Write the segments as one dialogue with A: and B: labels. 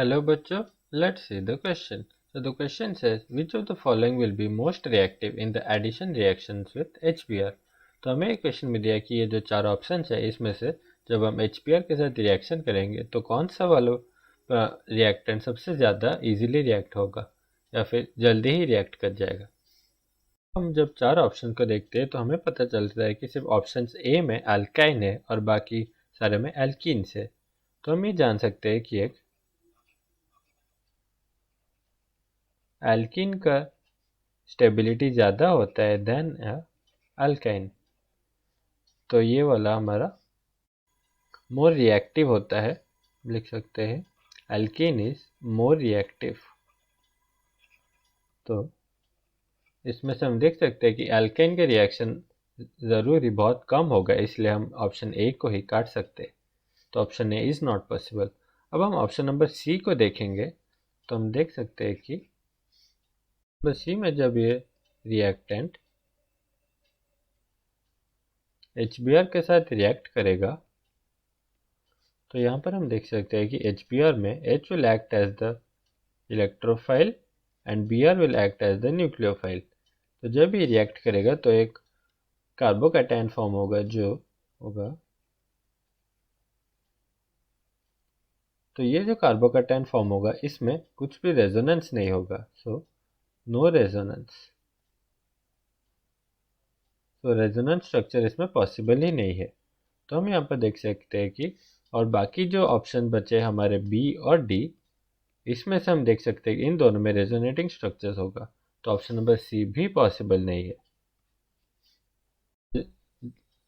A: Hello, bachcho. Let's see the question. So the question says, which of the following will be most reactive in the addition reactions with HBr? तो हमें एक question में दिया कि ये जो चार ऑप्शन है इसमें से जब हम HBr के साथ रिएक्शन करेंगे तो कौन सा वाला रिएक्टेंट सबसे ज़्यादा इजीली रिएक्ट होगा या फिर जल्दी ही रिएक्ट कर जाएगा। हम जब चार ऑप्शन को देखते हैं तो हमें पता चलता है कि सिर्फ ऑप्शन ए में अल्काइन है और बाकी सारे में एल्कीन्स है। तो हम ये जान सकते हैं कि एक एल्कीन का स्टेबिलिटी ज़्यादा होता है देन अल्काइन, तो ये वाला हमारा मोर रिएक्टिव होता है। लिख सकते हैं एल्कीन इज मोर रिएक्टिव। तो इसमें से हम देख सकते हैं कि एल्काइन के रिएक्शन ज़रूरी बहुत कम होगा, इसलिए हम ऑप्शन ए को ही काट सकते हैं। तो option A is not possible. अब हम ऑप्शन नंबर सी को देखेंगे तो हम देख सकते हैं कि नंबर सी में जब ये रिएक्टेंट HBr के साथ रिएक्ट करेगा तो यहाँ पर हम देख सकते हैं कि HBr में H will act as the electrophile and Br will act as the nucleophile। तो जब ये रिएक्ट करेगा तो एक कार्बोकैटायन फॉर्म होगा जो होगा, तो ये जो कार्बोकैटायन फॉर्म होगा इसमें कुछ भी रेजोनेंस नहीं होगा, सो नो रेजोनेंस। तो रेजोनेंस स्ट्रक्चर इसमें पॉसिबल ही नहीं है। तो हम यहाँ पर देख सकते हैं कि और बाकी जो ऑप्शन बचे हमारे बी और डी, इसमें से हम देख सकते हैं कि इन दोनों में रेजोनेटिंग स्ट्रक्चर्स होगा। तो ऑप्शन नंबर सी भी पॉसिबल नहीं है।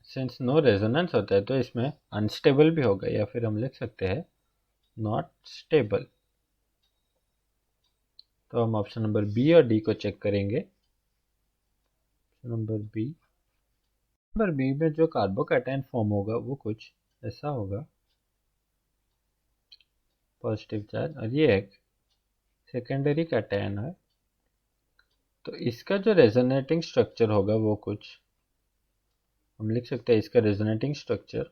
A: सिंस नो रेजोनेंस होता है तो इसमें अनस्टेबल भी होगा, या फिर हम लिख सकते हैं नॉट स्टेबल। तो हम ऑप्शन नंबर बी और डी को चेक करेंगे। नंबर बी में जो कार्बोकैटायन फॉर्म होगा वो कुछ ऐसा होगा, पॉजिटिव चार्ज, और ये एक सेकेंडरी कैटायन है। तो इसका जो रेजोनेटिंग स्ट्रक्चर होगा वो कुछ हम लिख सकते हैं, इसका रेजोनेटिंग स्ट्रक्चर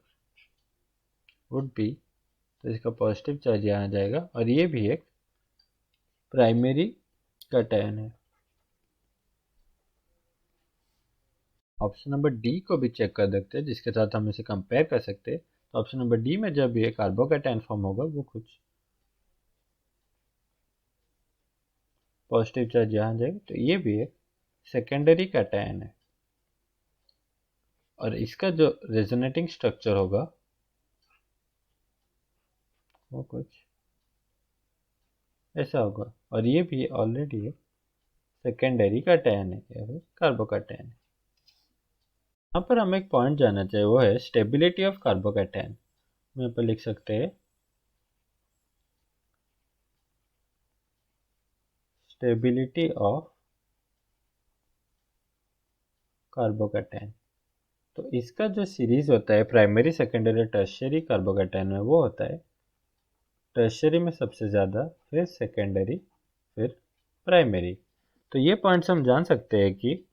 A: वुड बी, तो इसका पॉजिटिव चार्ज यहाँ आ जाएगा और ये भी एक प्राइमरी कैटायन है। ऑप्शन नंबर डी को भी चेक कर देखते हैं जिसके साथ हम इसे कंपेयर कर सकते हैं। तो ऑप्शन नंबर डी में जब ये कार्बोकैटायन फॉर्म होगा वो कुछ पॉजिटिव चार्ज यहाँ आ जाएगा, तो ये भी एक सेकेंडरी कैटायन है और इसका जो रेजोनेटिंग स्ट्रक्चर होगा वो कुछ ऐसा होगा और ये भी ऑलरेडी एक सेकेंडरी कैटायन है या फिर कार्बोकैटायन है। यहाँ पर हम एक पॉइंट जानना चाहिए, वो है स्टेबिलिटी ऑफ कार्बोकैटायन। हम यहाँ पर लिख सकते हैं स्टेबिलिटी ऑफ कार्बोकैटायन। तो इसका जो सीरीज होता है प्राइमरी, सेकेंडरी, टर्शियरी कार्बोकैटायन में, वो होता है टर्शियरी में सबसे ज़्यादा, फिर सेकेंडरी, फिर प्राइमरी। तो ये पॉइंट्स हम जान सकते हैं कि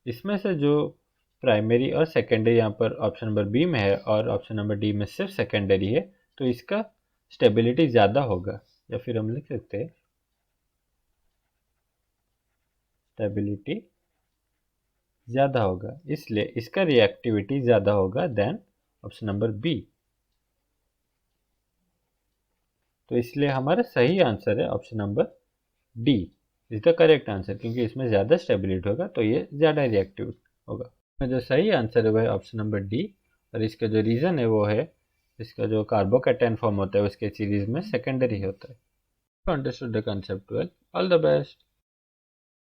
A: इसमें से जो प्राइमरी और सेकेंडरी यहाँ पर ऑप्शन नंबर बी में है और ऑप्शन नंबर डी में सिर्फ सेकेंडरी है, तो इसका स्टेबिलिटी ज़्यादा होगा, या फिर हम लिख सकते हैं स्टेबिलिटी ज़्यादा होगा, इसलिए इसका रिएक्टिविटी ज़्यादा होगा देन ऑप्शन नंबर बी। तो इसलिए हमारा सही आंसर है option number D is the correct answer, क्योंकि इसमें ज़्यादा स्टेबिलिटी होगा तो ये ज़्यादा रिएक्टिव होगा। जो सही आंसर है वो है ऑप्शन नंबर डी, और इसका जो रीज़न है वो है इसका जो कार्बोकैटायन फॉर्म होता है उसके सीरीज में सेकेंडरी होता है। Understood the concept well, all the best.